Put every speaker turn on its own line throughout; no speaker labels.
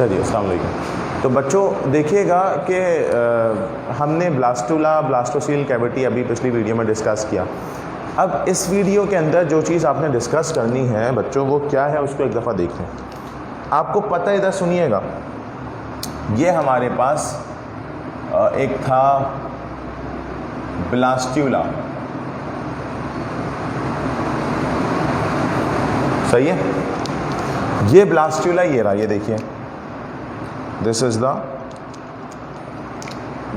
अच्छा जी, अस्सलाम वालेकुम। तो बच्चों देखिएगा कि हमने ब्लास्टुला ब्लास्टोसील कैविटी अभी पिछली वीडियो में डिस्कस किया। अब इस वीडियो के अंदर जो चीज़ आपने डिस्कस करनी है बच्चों, वो क्या है उसको एक दफ़ा देख लें। आपको पता है, इधर सुनिएगा, ये हमारे पास एक था ब्लास्टुला, सही है। ये ब्लास्टुला ये रहा, ये देखिए, दिस इज द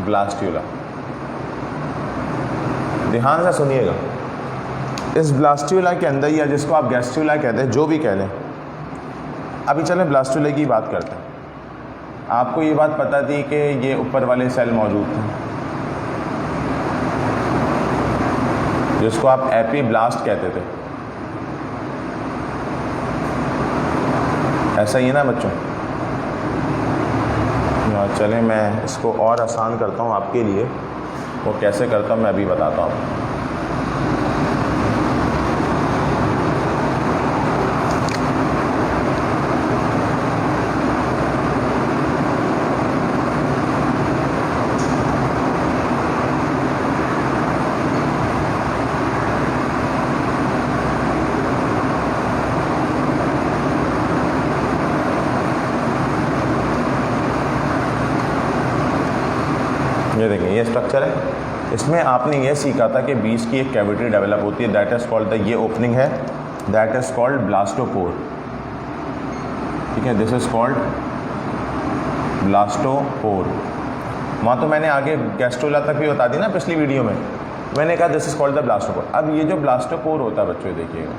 ब्लास्टुला। ध्यान से सुनिएगा, इस ब्लास्टुला के अंदर, या जिसको आप गैस्ट्रुला कहते हैं, जो भी कह लें, अभी चलें ब्लास्टुला की बात करते हैं। आपको ये बात पता थी कि ये ऊपर वाले सेल मौजूद थे जिसको आप एपीब्लास्ट कहते थे, ऐसा ही है ना बच्चों। चलें मैं इसको और आसान करता हूँ आपके लिए, वो कैसे करता हूँ मैं अभी बताता हूँ आपको। ये देखिए, ये स्ट्रक्चर है। इसमें आपने ये सीखा था कि बीच की एक कैविटी डेवलप होती है, दैट इज़ कॉल्ड द, ये ओपनिंग है, दैट इज़ कॉल्ड ब्लास्टोपोर। ठीक है, दिस इज़ कॉल्ड ब्लास्टोपोर। वहाँ तो मैंने आगे गैस्ट्रुला तक भी बता दी ना पिछली वीडियो में, मैंने कहा this is called the blastopore. अब ये जो ब्लास्टोपोर होता है बच्चों, देखिएगा,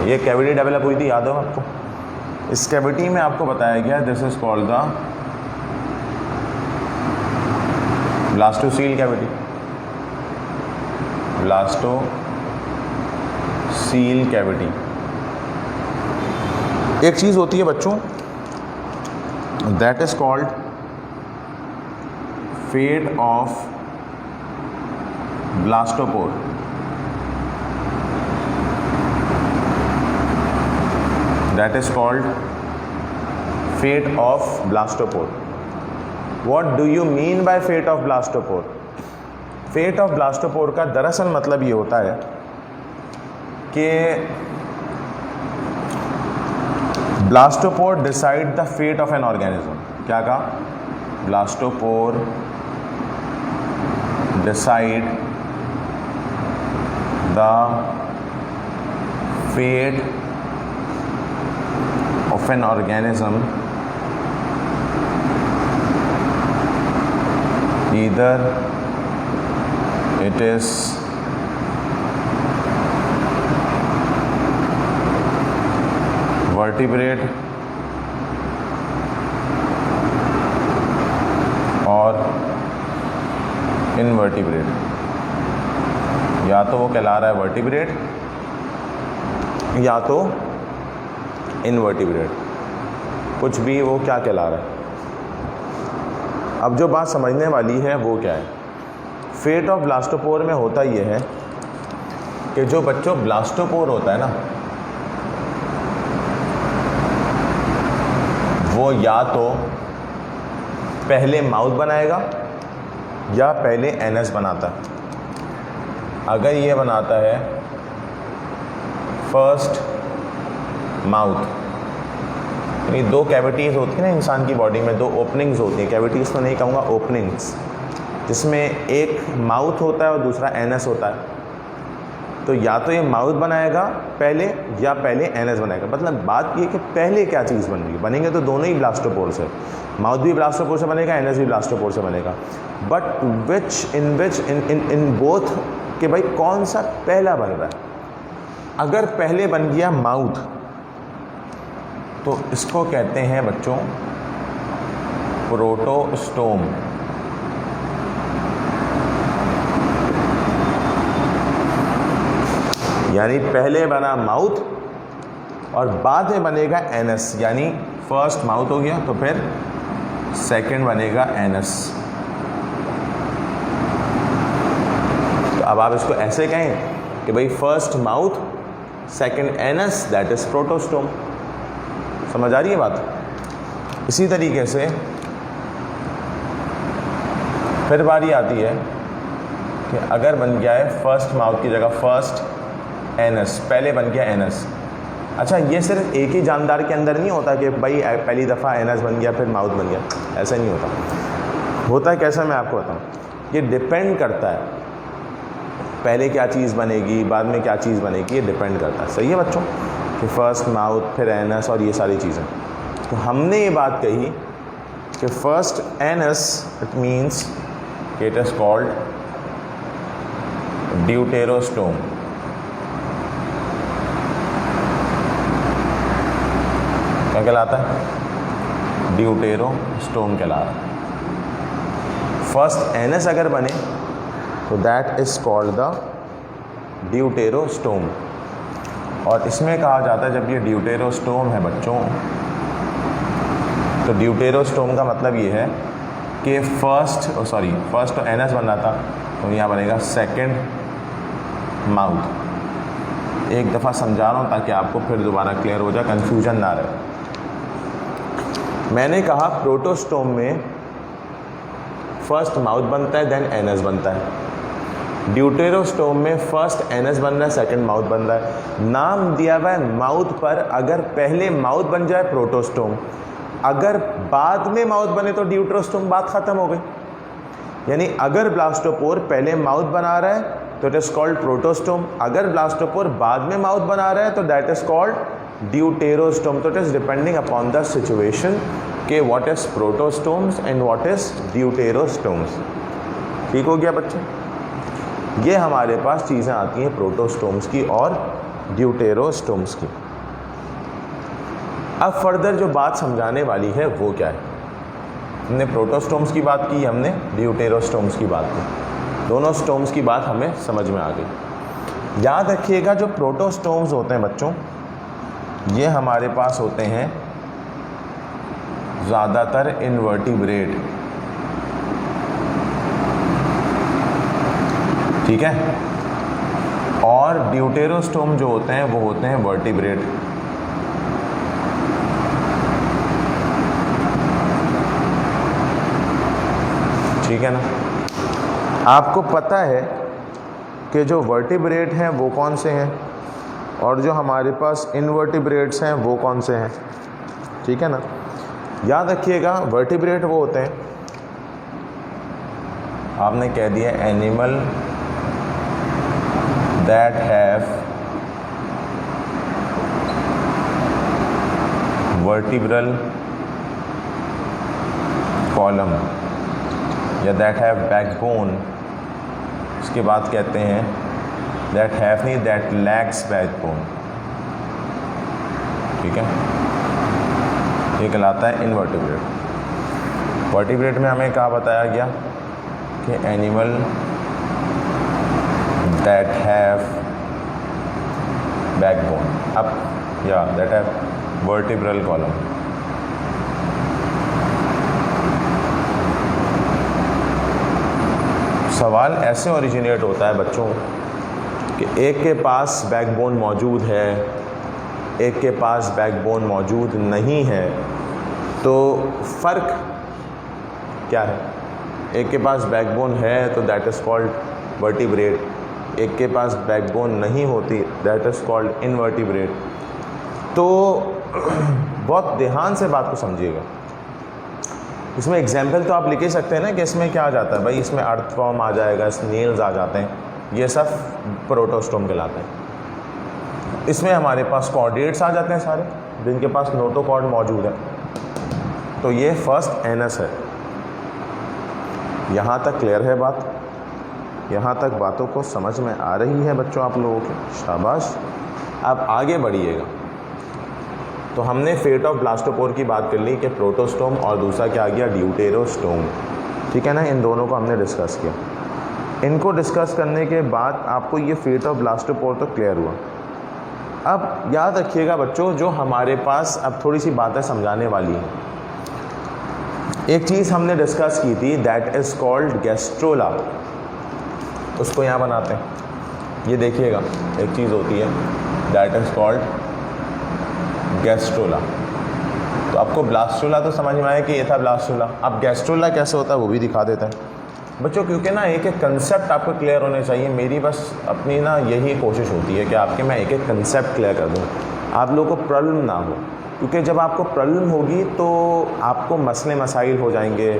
ये कैविटी डेवलप हुई थी, याद हो आपको। इस कैविटी में आपको बताया गया this is called the blastocoel cavity, blastocoel cavity. एक चीज़ होती है बच्चों, that is called fate of blastopore. That is called fate of blastopore. What do you mean by fate of blastopore? Fate of blastopore का दरअसल मतलब ये होता है कि blastopore decide the fate of an organism. क्या कहा? Blastopore decide the fate of an organism, either it is vertebrate और invertebrate। या तो वो कहला रहा है वर्टिब्रेट या तो इनवर्टिब्रेट, कुछ भी वो क्या कहला रहा है। अब जो बात समझने वाली है वो क्या है, फेट ऑफ ब्लास्टोपोर में होता ये है कि जो बच्चों ब्लास्टोपोर होता है ना, वो या तो पहले माउथ बनाएगा या पहले एनस बनाता है। अगर ये बनाता है फर्स्ट माउथ, यानी दो कैविटीज़ होती हैं ना इंसान की बॉडी में, दो ओपनिंग्स होती हैं, कैविटीज़ तो नहीं कहूँगा, ओपनिंग्स, जिसमें एक माउथ होता है और दूसरा एनस होता है। तो या तो ये माउथ बनाएगा पहले या पहले एनस बनाएगा। मतलब बात ये कि पहले क्या चीज़ बन रही है, बनेंगे तो दोनों ही ब्लास्टोपोर से, माउथ भी ब्लास्टोपोर से बनेगा, एनस भी ब्लास्टोपोर से बनेगा। बट इन बोथ कि भाई कौन सा पहला बन रहा है। अगर पहले बन गया माउथ तो इसको कहते हैं बच्चों प्रोटोस्टोम। यानी पहले बना माउथ और बाद में बनेगा एनस, यानी फर्स्ट माउथ हो गया तो फिर सेकंड बनेगा एनस। तो अब आप इसको ऐसे कहें कि भाई first mouth, second anus, that is protostome. समझ आ रही है बात? इसी तरीके से फिर बारी आती है कि अगर बन गया है फर्स्ट माउथ की जगह फर्स्ट एनस, पहले बन गया एनस। अच्छा, ये सिर्फ एक ही जानदार के अंदर नहीं होता कि भाई पहली दफ़ा एनस बन गया फिर माउथ बन गया, ऐसा नहीं होता। होता है कैसा, मैं आपको बताऊँ। ये डिपेंड करता है पहले क्या चीज़ बनेगी, बाद में क्या चीज़ बनेगी, ये डिपेंड करता है। सही है बच्चों, कि फर्स्ट माउथ, फिर एनस और ये सारी चीज़ें। तो हमने ये बात कही कि first anus, it means it is called deuterostome. क्या कहलाता है? ड्यूटेरोस्टोम कहला रहा है। फर्स्ट एनस अगर बने तो that is called the deuterostome. और इसमें कहा जाता है जब ये ड्यूटेरोस्टोम है बच्चों, तो ड्यूटेरोस्टोम का मतलब ये है कि फर्स्ट तो एनस बन रहा था, तो यहाँ बनेगा सेकंड माउथ। एक दफ़ा समझा रहा हूँ ताकि आपको फिर दोबारा क्लियर हो जाए, कंफ्यूजन ना रहे। मैंने कहा प्रोटोस्टोम में फर्स्ट माउथ बनता है, देन एनस बनता है। ड्यूटेरोस्टोम में फर्स्ट एनस बन रहा है, सेकंड माउथ बन रहा है। नाम दिया हुआ है माउथ पर। अगर पहले माउथ बन जाए प्रोटोस्टोम, अगर बाद में माउथ बने तो ड्यूटेरोस्टोम, बात खत्म हो गई। यानी अगर ब्लास्टोपोर पहले माउथ बना रहा है तो इट इज़ कॉल्ड प्रोटोस्टोम, अगर ब्लास्टोपोर बाद में माउथ बना रहा है तो दैट इज़ कॉल्ड ड्यूटेरोस्टोम। तो it is depending upon the situation कि what is protostomes and what is deuterostomes. ठीक हो गया बच्चे? ये हमारे पास चीज़ें आती हैं प्रोटोस्टोम्स की और ड्यूटेरोस्टोम्स की। अब फर्दर जो बात समझाने वाली है वो क्या है? हमने प्रोटोस्टोम्स की बात की, हमने ड्यूटेरोस्टोम्स की बात की। दोनों स्टोम्स की बात हमें समझ में आ गई। याद रखिएगा जो प्रोटोस्टोम्स होते हैं बच्चों, ये हमारे पास होते हैं ज़्यादातर इनवर्टिब्रेट। ठीक है? और ड्यूटेरोस्टोम जो होते हैं वो होते हैं वर्टिब्रेट। ठीक है ना? आपको पता है कि जो वर्टिब्रेट हैं वो कौन से हैं और जो हमारे पास इनवर्टिब्रेट्स हैं वो कौन से हैं। ठीक है ना? याद रखिएगा वर्टिब्रेट वो होते हैं, आपने कह दिया animal that have vertebral column या दैट हैव बैकबोन। इसके बाद कहते हैं दैट हैव नहीं, दैट लैक्स बैकबोन। ठीक है? ये कहलाता है इनवर्टिब्रेट। वर्टिब्रेट में हमें क्या बताया गया कि एनिमल दैट हैव बैकबोन, अब या दैट हैव वर्टिब्रल कॉलम। सवाल ऐसे ओरिजिनेट होता है बच्चों कि एक के पास बैकबोन मौजूद है, एक के पास बैकबोन मौजूद नहीं है, तो फ़र्क क्या है? एक के पास बैकबोन है तो दैट इज़ कॉल्ड वर्टिब्रेट, एक के पास बैकबोन नहीं होती दैट इज़ कॉल्ड इनवर्टिब्रेट। तो बहुत ध्यान से बात को समझिएगा। इसमें एग्जाम्पल तो आप लिख ही सकते हैं ना कि इसमें क्या आ जाता है भाई, इसमें अर्थवॉर्म आ जाएगा, स्नेल्स आ जाते हैं, ये सब प्रोटोस्टोम कहलाते हैं। इसमें हमारे पास कॉर्डेट्स आ जाते हैं सारे, जिनके पास नोटोकॉर्ड मौजूद है। तो ये फर्स्ट एनस है। यहाँ तक क्लियर है बात? यहाँ तक बातों को समझ में आ रही है बच्चों आप लोगों के? शाबाश। अब आगे बढ़िएगा। तो हमने फेट ऑफ ब्लास्टोपोर की बात कर ली कि प्रोटोस्टोम और दूसरा क्या आ गया, ड्यूटेरोस्टोम। ठीक है ना? इन दोनों को हमने डिस्कस किया। इनको डिस्कस करने के बाद आपको ये फेट ऑफ ब्लास्टोपोर तो क्लियर हुआ। अब याद रखिएगा बच्चों, जो हमारे पास अब थोड़ी सी बातें समझाने वाली हैं। एक चीज़ हमने डिस्कस की थी दैट इज़ कॉल्ड गैस्ट्रोला, उसको यहाँ बनाते हैं। ये देखिएगा एक चीज़ होती है दैट इज़ कॉल्ड गैस्ट्रोला। तो आपको ब्लास्टोला तो समझ में आया कि ये था ब्लास्टोला। अब गैस्ट्रोला कैसे होता है वो भी दिखा देता है बच्चों, क्योंकि ना एक एक कंसेप्ट आपको क्लियर होने चाहिए। मेरी बस अपनी ना यही कोशिश होती है कि आपके मैं एक एक कंसेप्ट क्लियर कर दूँ, आप लोगों को प्रॉब्लम ना हो, क्योंकि जब आपको प्रॉब्लम होगी तो आपको मसले मसाइल हो जाएंगे,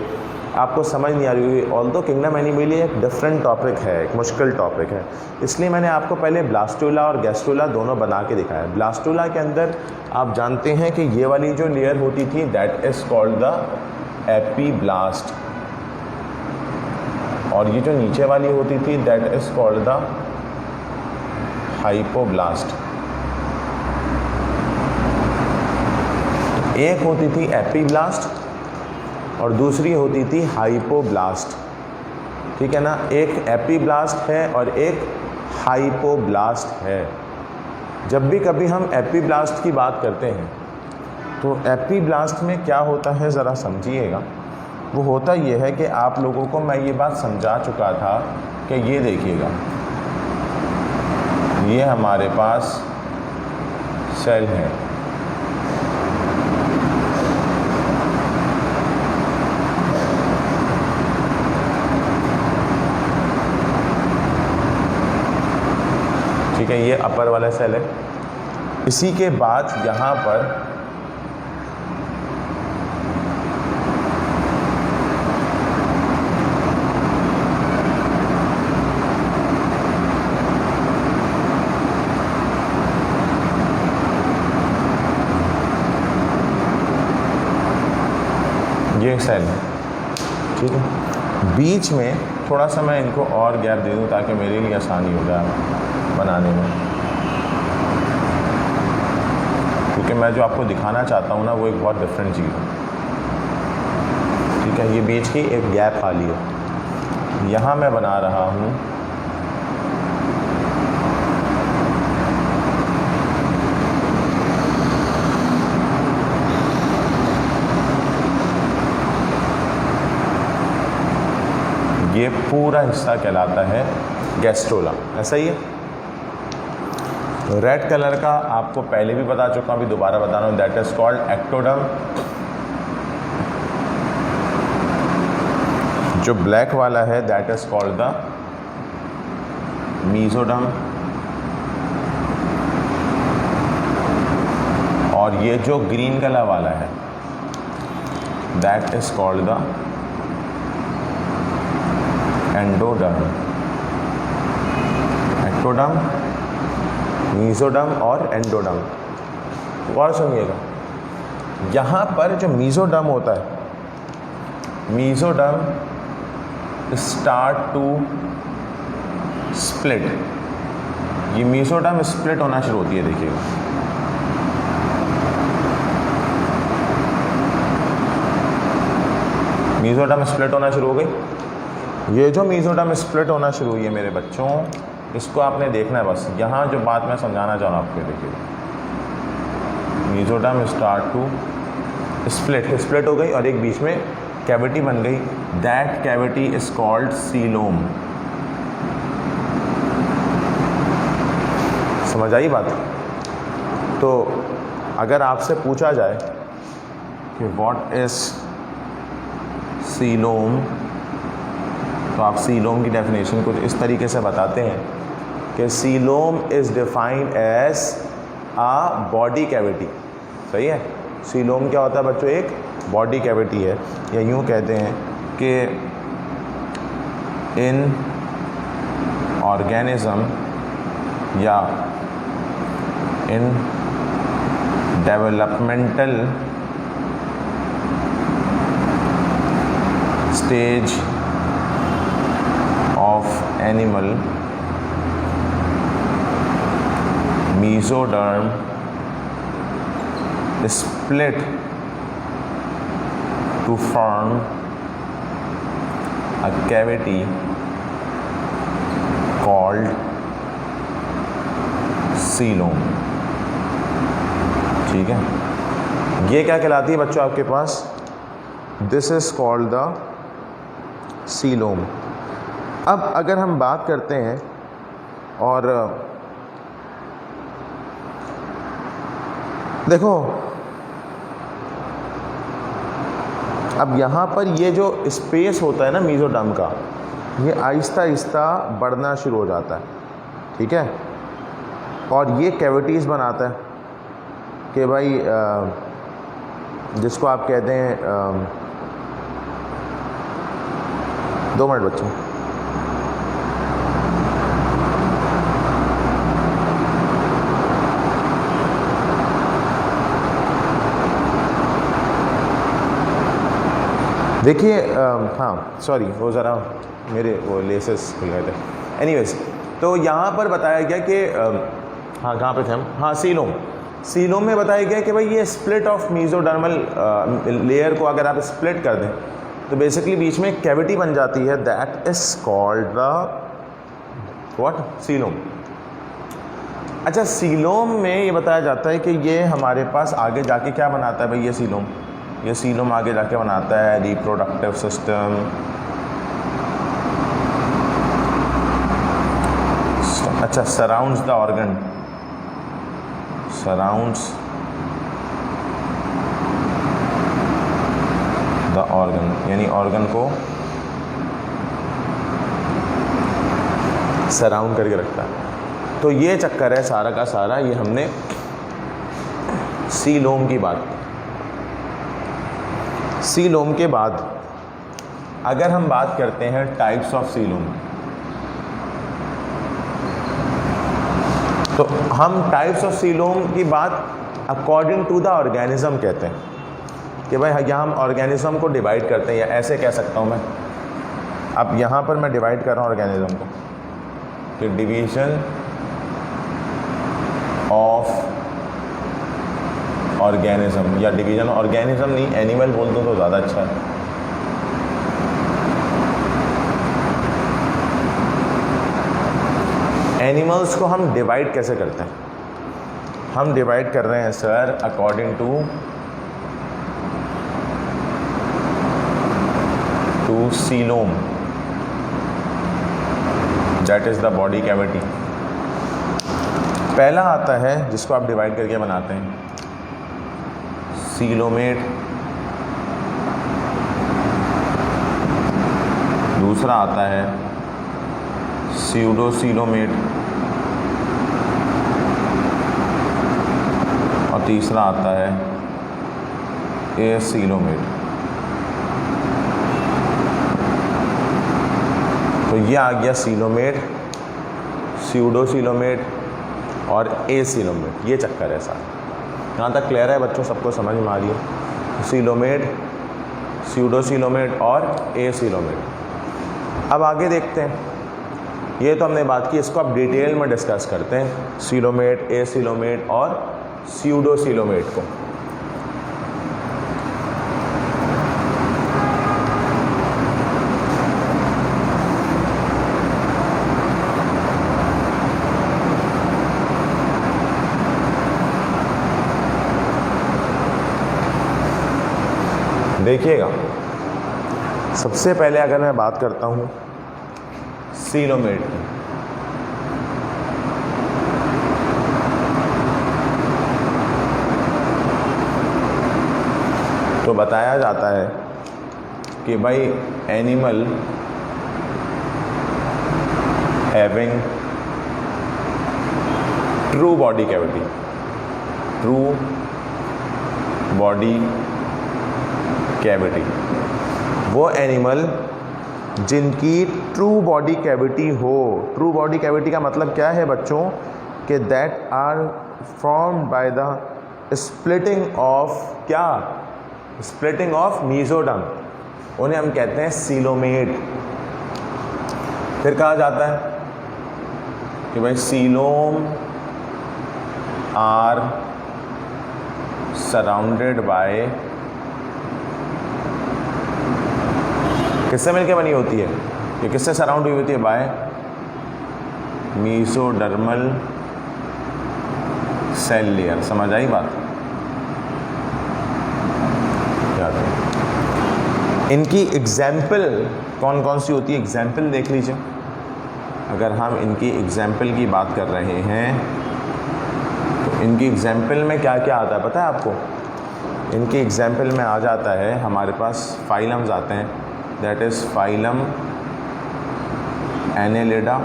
आपको समझ नहीं आ रही होगी। ऑल्दो किंगडम एनिमली एक डिफरेंट टॉपिक है, एक मुश्किल टॉपिक है, इसलिए मैंने आपको पहले ब्लास्टोला और गैस्ट्रोला दोनों बना के दिखाया। ब्लास्टोला के अंदर आप जानते हैं कि ये वाली जो लेयर होती थी that is called the epiblast, और ये जो नीचे वाली होती थी that is called the hypoblast. एक होती थी एपीब्लास्ट और दूसरी होती थी हाइपोब्लास्ट, ठीक है ना। एक एपीब्लास्ट है और एक हाइपोब्लास्ट है। जब भी कभी हम एपीब्लास्ट की बात करते हैं तो एपीब्लास्ट में क्या होता है ज़रा समझिएगा। वो होता ये है कि आप लोगों को मैं ये बात समझा चुका था कि ये देखिएगा, ये हमारे पास सेल है, ठीक है, ये अपर वाला सेल है। इसी के बाद यहाँ पर ये सेल है, ठीक है। बीच में थोड़ा सा मैं इनको और गैप दे दूँ ताकि मेरे लिए आसानी हो जाए बनाने में, क्योंकि मैं जो आपको दिखाना चाहता हूँ ना वो एक बहुत डिफरेंट चीज़ है, ठीक है। ये बीच की एक गैप खाली है, यहाँ मैं बना रहा हूँ ये पूरा हिस्सा कहलाता है गैस्ट्रोला, ऐसा ही है। रेड कलर का आपको पहले भी बता चुका हूँ, अभी दोबारा बता रहा हूँ, दैट इज कॉल्ड एक्टोडर्म। जो ब्लैक वाला है that is called the mesoderm, और ये जो ग्रीन कलर वाला है that is called the endoderm. Ectoderm, mesoderm और एंडोडर्म। और सुनिएगा, यहाँ पर जो मीजोडर्म होता है, मीजोडर्म स्टार्ट टू स्प्लिट, ये मीजोडर्म स्प्लिट होना शुरू होती है, देखिएगा मीजोडर्म स्प्लिट होना शुरू हो गई। ये जो मीजोडर्म स्प्लिट होना शुरू हुई है मेरे बच्चों, इसको आपने देखना है बस। यहाँ जो बात मैं समझाना चाह रहा हूँ आपको, देखिए मीजोडर्म स्टार्ट टू स्प्लिट हो गई और एक बीच में कैविटी बन गई, that cavity is called coelom. समझ आई बात? तो अगर आपसे पूछा जाए कि व्हाट इज सीलोम, तो आप सीलोम की डेफिनेशन कुछ इस तरीके से बताते हैं कि coelom is defined as a body cavity. सही है, सीलोम क्या होता है बच्चों? एक बॉडी कैविटी है, या यूँ कहते हैं कि इन ऑर्गेनिज्म या इन developmental stage of animal, mesoderm split to form a cavity called coelom। ठीक है, ये क्या कहलाती है बच्चों आपके पास? This is called the coelom. अब अगर हम बात करते हैं और देखो अब यहाँ पर ये जो स्पेस होता है ना मेसोडर्म का, ये आहिस्ता आहिस्ता बढ़ना शुरू हो जाता है, ठीक है। और ये कैविटीज़ बनाता है कि भाई जिसको आप कहते हैं 2 मिनट बच्चों, देखिए हाँ सॉरी वो ज़रा मेरे वो लेसेस खुल गए थे। एनीवेज, तो यहाँ पर बताया गया कि हाँ कहाँ पे थे हम, हाँ सीलोम में बताया गया कि भाई ये स्प्लिट ऑफ मेसोडर्मल लेयर को अगर आप स्प्लिट कर दें तो बेसिकली बीच में एक कैविटी बन जाती है, that is called the what, coelom. अच्छा, सीलोम में ये बताया जाता है कि ये हमारे पास आगे जाके क्या बनाता है भाई, ये सीलोम आगे जाके बनाता है रिप्रोडक्टिव सिस्टम, अच्छा surrounds the organ, surrounds the organ, यानी ऑर्गन को सराउंड करके रखता है। तो ये चक्कर है सारा का सारा, ये हमने सीलोम की बात। सीलोम के बाद अगर हम बात करते हैं टाइप्स ऑफ सीलोम, तो हम टाइप्स ऑफ सीलोम की बात अकॉर्डिंग टू द ऑर्गेनिज्म कहते हैं कि भाई यहाँ हम ऑर्गेनिज्म को डिवाइड करते हैं, या ऐसे कह सकता हूँ मैं। अब यहाँ पर मैं डिवाइड कर रहा हूँ ऑर्गेनिज्म को, कि डिवीजन ऑफ ऑर्गेनिज्म, या डिवीजन ऑर्गेनिज्म नहीं, एनिमल बोल दो तो ज़्यादा अच्छा है। एनिमल्स को हम डिवाइड कैसे करते हैं? हम डिवाइड कर रहे हैं sir according to coelom, that is the body cavity. पहला आता है जिसको आप डिवाइड करके बनाते हैं सीलोमेट, दूसरा आता है स्यूडोसीलोमेट, और तीसरा आता है एसीलोमेट। तो ये आ गया सीलोमेट, स्यूडोसीलोमेट और एसीलोमेट, ये चक्कर है सारा। यहाँ तक क्लियर है बच्चों, सबको समझ में आ रही है? सीलोमेट, स्यूडोसीलोमेट और एसीलोमेट। अब आगे देखते हैं, ये तो हमने बात की, इसको अब डिटेल में डिस्कस करते हैं, सीलोमेट, एसीलोमेट और स्यूडोसीलोमेट को। देखिएगा, सबसे पहले अगर मैं बात करता हूँ सीलोमेट की, तो बताया जाता है कि भाई animal having true body cavity, true body cavity, वो एनिमल जिनकी ट्रू बॉडी कैविटी हो। ट्रू बॉडी कैविटी का मतलब क्या है बच्चों? कि that are formed by the splitting of क्या? स्प्लिटिंग ऑफ मेसोडर्म, उन्हें हम कहते हैं सीलोमेट। फिर कहा जाता है कि भाई सीलोम आर सराउंडेड बाय, किससे मिलकर बनी होती है? ये किससे सराउंड हुई होती है? By mesodermal cell layer. समझ आई बात? इनकी एग्जाम्पल कौन कौन सी होती है? एग्जाम्पल देख लीजिए। अगर हम इनकी एग्जाम्पल की बात कर रहे हैं तो इनकी एग्जाम्पल में क्या क्या आता है पता है आपको? इनकी एग्जाम्पल में आ जाता है हमारे पास फाइलम्स आते हैं, that is phylum Annelida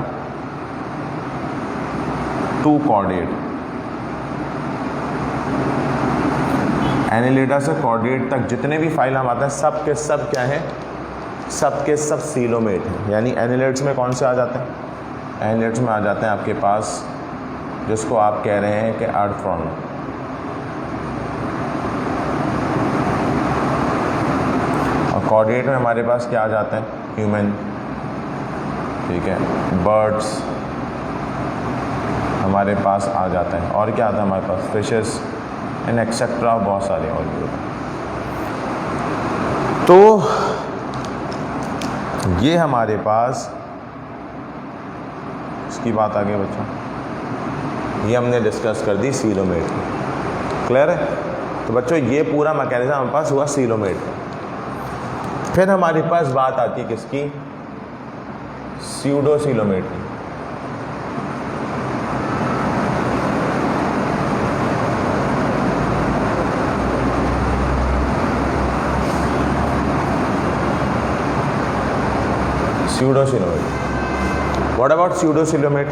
to chordate. Annelida से कॉर्डेट तक जितने भी फाइलम आते हैं सब के सब क्या है? सब के सब सीलोमेट हैं। यानी एनेलिड्स में कौन से आ जाते हैं? एनेलिड्स में आ जाते हैं आपके पास जिसको आप कह रहे हैं कि अर्थवर्म। और कॉर्डेट में हमारे पास क्या आ जाते हैं? ह्यूमन, ठीक है, बर्ड्स हमारे पास आ जाते हैं। और क्या आता है हमारे पास? फिशेस एंड एक्सेट्रा, बहुत सारे और भी होते हैं। तो ये हमारे पास इसकी बात आगे बच्चों, ये हमने डिस्कस कर दी सीलोमेट। क्लियर है? तो बच्चों ये पूरा मैकेनिज्म हमारे पास हुआ सीलोमेट। फिर हमारे पास बात आती है किसकी? स्यूडोसीलोमेट की। स्यूडोसीलोमेट, व्हाट अबाउट स्यूडोसीलोमेट?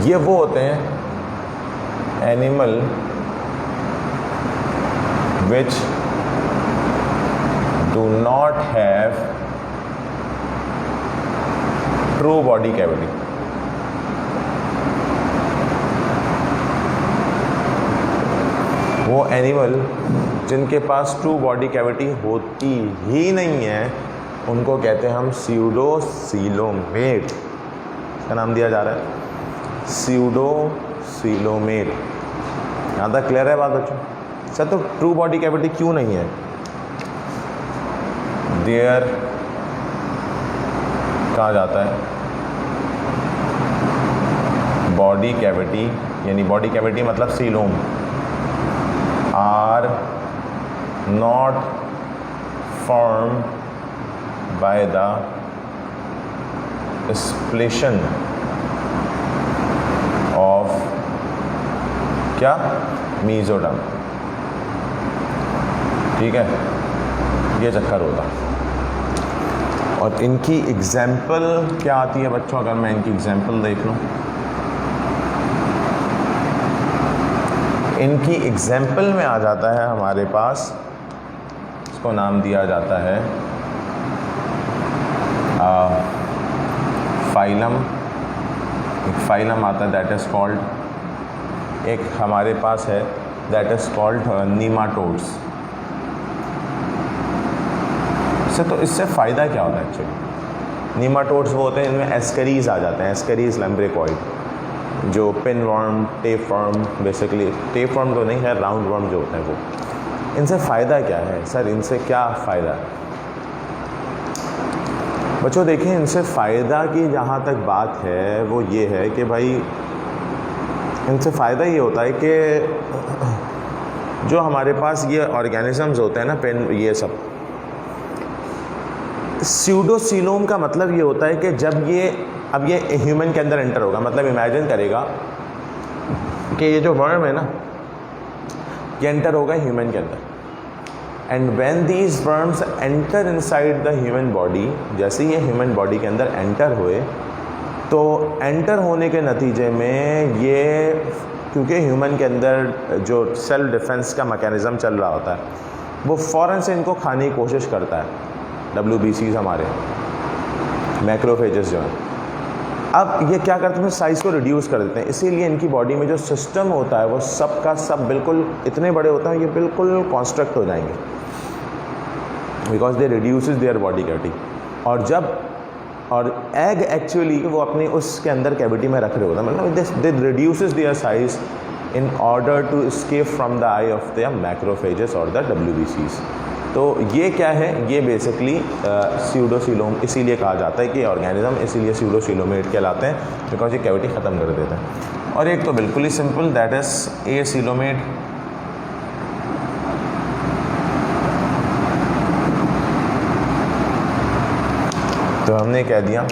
ये वो होते हैं animal which do not have true body cavity. वो एनिमल जिनके पास ट्रू बॉडी कैविटी होती ही नहीं है उनको कहते हैं हम स्यूडोसीलोमेट। इसका नाम दिया जा रहा है स्यूडोसीलोमेट। यहाँ तक क्लियर है बात बच्चों? सर तो ट्रू बॉडी कैविटी क्यों नहीं है? देयर कहा जाता है बॉडी कैविटी, यानी बॉडी कैविटी मतलब coelom, are not form by the spletion of क्या? मीजोडर्म। ठीक है, ये चक्कर होता। और इनकी एग्जाम्पल क्या आती है बच्चों? अगर मैं इनकी एग्जाम्पल देख लूँ, इनकी एग्जाम्पल में आ जाता है हमारे पास, इसको नाम दिया जाता है फाइलम। एक फाइलम आता है दैट इज़ कॉल्ड, एक हमारे पास है दैट इज़ कॉल्ड नीमाटोड्स। तो इससे फ़ायदा क्या होता है एक्चुअली? नीमाटोड्स वो होते हैं इनमें एस्करीज आ जाते हैं, एस्करीज लैम्ब्रेकॉइड, जो pin worm, tape worm, basically tape worm तो नहीं है, राउंड वर्म जो होते हैं वो। इनसे फ़ायदा क्या है सर? इनसे क्या फ़ायदा है बच्चों? देखिए इनसे फ़ायदा की जहाँ तक बात है वो ये है कि भाई इनसे फ़ायदा ये होता है कि जो हमारे पास ये ऑर्गेनिजम्स होते हैं ना, पेन, ये सब, स्यूडोसीलोम का मतलब ये होता है कि जब ये अब ये ह्यूमन के अंदर एंटर होगा, मतलब इमेजिन करेगा कि ये जो वर्म है ना ये एंटर होगा ह्यूमन के अंदर, and when these worms enter inside the human body, जैसे ही ये ह्यूमन बॉडी के अंदर एंटर हुए तो एंटर होने के नतीजे में ये, क्योंकि ह्यूमन के अंदर जो सेल्फ डिफेंस का मैकेनिज़्म चल रहा होता है वो फ़ौरन से इनको खाने की कोशिश करता है, WBCs हमारे मैक्रोफेजेस जो हैं। अब ये क्या करते हैं? साइज़ को रिड्यूस कर देते हैं, इसीलिए इनकी बॉडी में जो सिस्टम होता है वो सब का सब बिल्कुल इतने बड़े होते हैं, ये बिल्कुल कॉन्स्ट्रक्ट हो जाएंगे because they reduces their body cavity. और एग एक्चुअली वो अपने उसके अंदर कैविटी में रख रहे होता है, मतलब they reduces their size in order to escape from the eye of the macrophages और द WBCs। तो ये क्या है? ये बेसिकली स्यूडोसीलोम इसीलिए कहा जाता है कि ऑर्गेनिज्म इसीलिए स्यूडोसीलोमेट कहलाते हैं बिकॉज ये कैविटी ख़त्म कर देते हैं। और एक तो बिल्कुल ही सिंपल, दैट इज़ एसीलोमेट। तो हमने कह दिया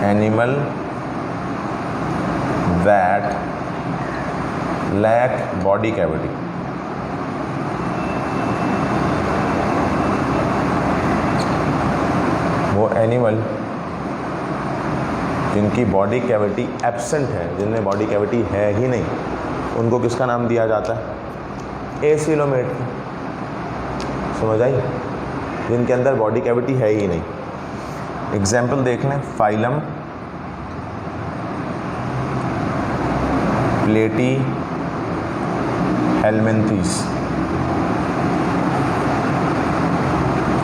animal that lack body cavity. वो एनिमल जिनकी बॉडी कैविटी एब्सेंट है, जिनमें बॉडी कैविटी है ही नहीं, उनको किसका नाम दिया जाता है? एसिलोमेट। समझ आई? जिनके अंदर बॉडी कैविटी है ही नहीं। एग्जाम्पल देख लें, फाइलम प्लेटी हेलमिन्थीस।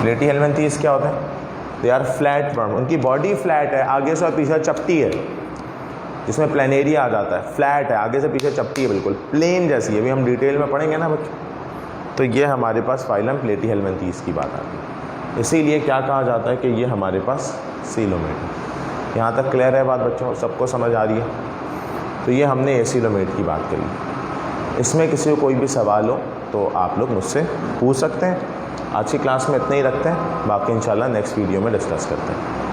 प्लेटी हेलमिन्थीस क्या होता है? दे आर फ्लैट वर्म, उनकी बॉडी फ्लैट है, आगे से और पीछे चपटी है, जिसमें प्लेनेरिया आ जाता है। फ्लैट है, आगे से पीछे चपटी है, बिल्कुल प्लेन जैसी है। अभी हम डिटेल में पढ़ेंगे ना बच्चों। तो ये हमारे पास फाइलम प्लेटी हेलमिन्थीस की बात आती है। इसीलिए क्या कहा जाता है कि ये हमारे पास सीलोमेट है। यहाँ तक क्लियर है बात बच्चों? सबको समझ आ रही है? तो ये हमने एसिलोमेट की बात करी। इसमें किसी को कोई भी सवाल हो तो आप लोग मुझसे पूछ सकते हैं। आज की क्लास में इतना ही रखते हैं, बाकी इंशाल्लाह नेक्स्ट वीडियो में डिस्कस करते हैं।